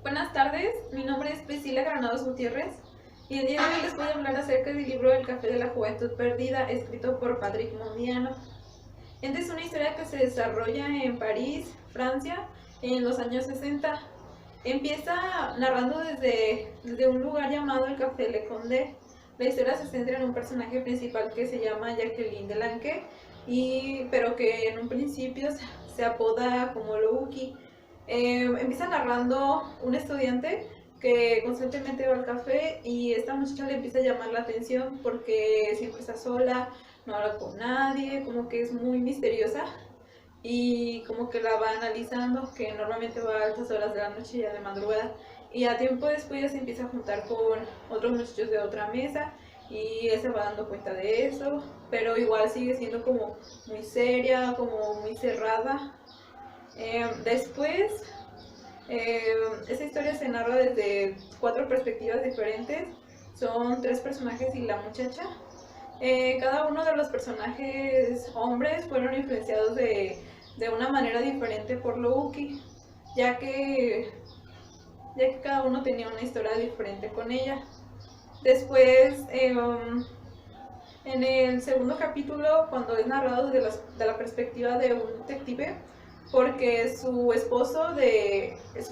Buenas tardes, mi nombre es Priscila Granados Gutiérrez y el día de hoy les voy a hablar acerca del libro El Café de la Juventud Perdida, escrito por Patrick Modiano. Esta es una historia que se desarrolla en París, Francia, en los años 60. Empieza narrando desde un lugar llamado el Café Le Condé. La historia se centra en un personaje principal que se llama Jacqueline Delanque, pero que en un principio se apoda como Louki. Empieza narrando un estudiante que constantemente va al café y esta muchacha le empieza a llamar la atención porque siempre está sola, no habla con nadie, como que es muy misteriosa y como que la va analizando, que normalmente va a altas horas de la noche y a de madrugada. Y a tiempo después ya se empieza a juntar con otros muchachos de otra mesa y él se va dando cuenta de eso, pero igual sigue siendo como muy seria, como muy cerrada. Después, esta historia se narra desde 4 perspectivas diferentes. Son 3 personajes y la muchacha. Cada uno de los personajes hombres fueron influenciados de una manera diferente por Louki, ya que, ya que cada uno tenía una historia diferente con ella. Después, en el segundo capítulo, cuando es narrado de la perspectiva de un detective, porque su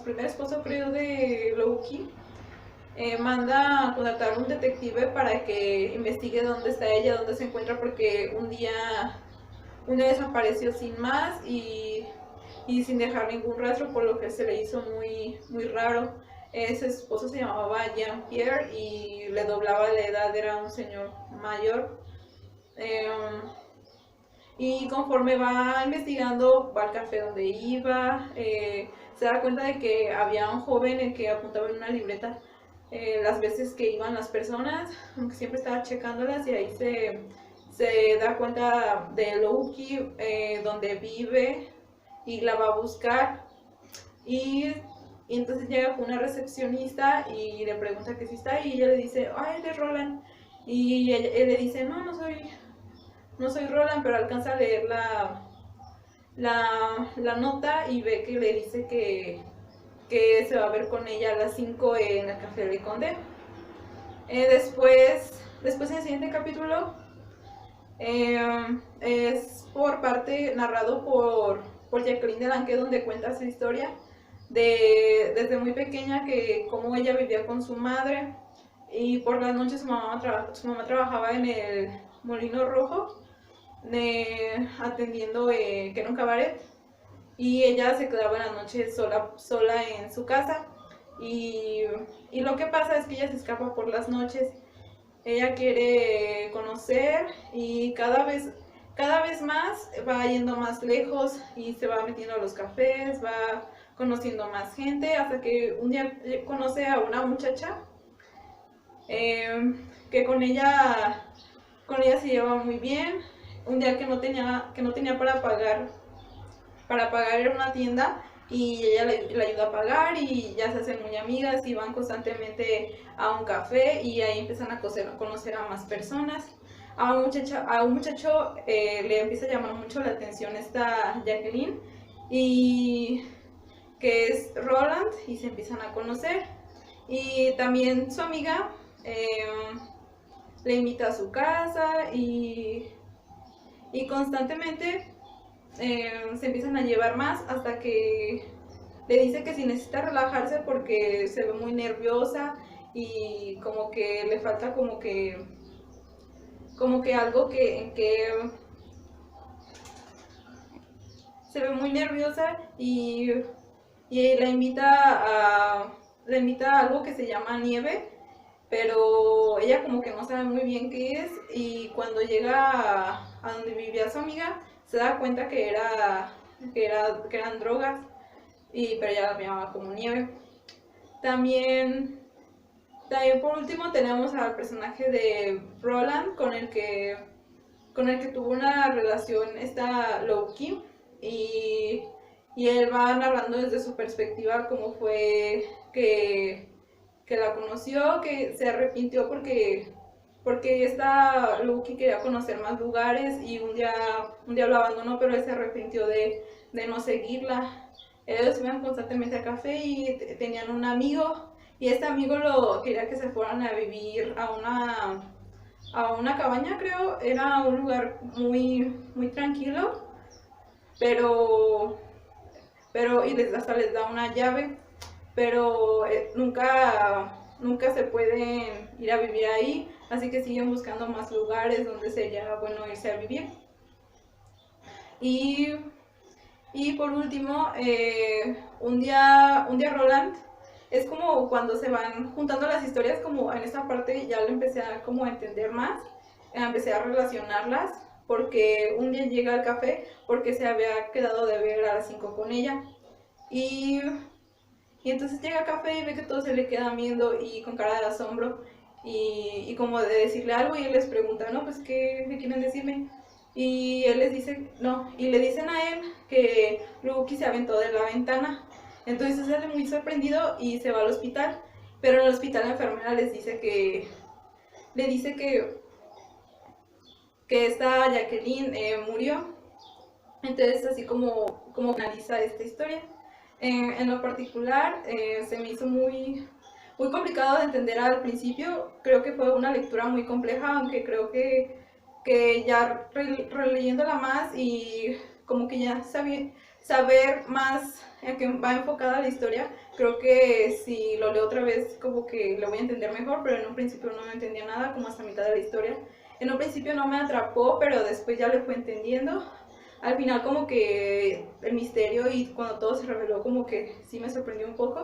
primer esposo creo de Louki, manda a contratar un detective para que investigue dónde está ella, dónde se encuentra, porque un día desapareció sin más y sin dejar ningún rastro, por lo que se le hizo muy, muy raro. Ese esposo se llamaba Jean-Pierre y le doblaba la edad, era un señor mayor. Y conforme va investigando, va al café donde iba, se da cuenta de que había un joven en que apuntaba en una libreta las veces que iban las personas, aunque siempre estaba checándolas, y ahí se da cuenta de Louki, donde vive, y la va a buscar. Y entonces llega con una recepcionista y le pregunta que si está ahí, y ella le dice, ay, es Roland. Y él le dice, no, no soy Roland, pero alcanza a leer la nota y ve que le dice que se va a ver con ella a las 5 en el Café Le Condé. Después en el siguiente capítulo, es narrado por Jacqueline Delanque, donde cuenta su historia desde muy pequeña, que cómo ella vivía con su madre y por las noches su mamá trabajaba en el Molino Rojo, atendiendo, que era un cabaret, y ella se quedaba en la noche sola en su casa. Y lo que pasa es que ella se escapa por las noches. Ella quiere conocer y cada vez más va yendo más lejos y se va metiendo a los cafés, va conociendo más gente, hasta que un día conoce a una muchacha, que con ella se lleva muy bien. Un día que no tenía para pagar en una tienda, y ella le ayuda a pagar y ya se hacen muy amigas y van constantemente a un café y ahí empiezan a conocer a más personas. A un muchacho le empieza a llamar mucho la atención esta Jacqueline, y que es Roland, y se empiezan a conocer. Y también su amiga le invita a su casa y constantemente se empiezan a llevar más, hasta que le dice que si necesita relajarse porque se ve muy nerviosa y como que le falta como que algo que se ve muy nerviosa, y la invita a algo que se llama nieve, pero ella como que no sabe muy bien qué es, y cuando llega a donde vivía su amiga se da cuenta que eran drogas, pero ella la llamaba como nieve. También, también por último tenemos al personaje de Roland, con el que tuvo una relación esta Loki, y, y él va narrando desde su perspectiva cómo fue que la conoció, que se arrepintió porque esta Loki quería conocer más lugares, y un día lo abandonó, pero él se arrepintió de no seguirla. Ellos iban constantemente al café y tenían un amigo, y este amigo lo quería que se fueran a vivir a una cabaña, creo. Era un lugar muy tranquilo, pero, y hasta les da una llave, pero nunca se pueden ir a vivir ahí, así que siguen buscando más lugares donde sería bueno irse a vivir. Y, y por último, un día Roland, es como cuando se van juntando las historias, como en esta parte ya lo empecé a como a entender más, empecé a relacionarlas, porque un día llega al café porque se había quedado de ver a las 5 con ella. Y, y entonces llega al café y ve que todos se le quedan viendo y con cara de asombro y como de decirle algo, y él les pregunta, no, pues ¿qué quieren decirme? Y él les dice, no, y le dicen a él que Lucky se aventó de la ventana. Entonces él sale muy sorprendido y se va al hospital, pero en el hospital la enfermera le dice que esta Jacqueline murió. Entonces así como finaliza esta historia. En lo particular, se me hizo muy complicado de entender al principio. Creo que fue una lectura muy compleja, aunque creo que ya releyéndola más y como que ya saber más en qué va enfocada la historia, creo que si lo leo otra vez como que lo voy a entender mejor, pero en un principio no entendía nada, como hasta mitad de la historia. En un principio no me atrapó, pero después ya lo fue entendiendo. Al final como que el misterio y cuando todo se reveló como que sí me sorprendió un poco.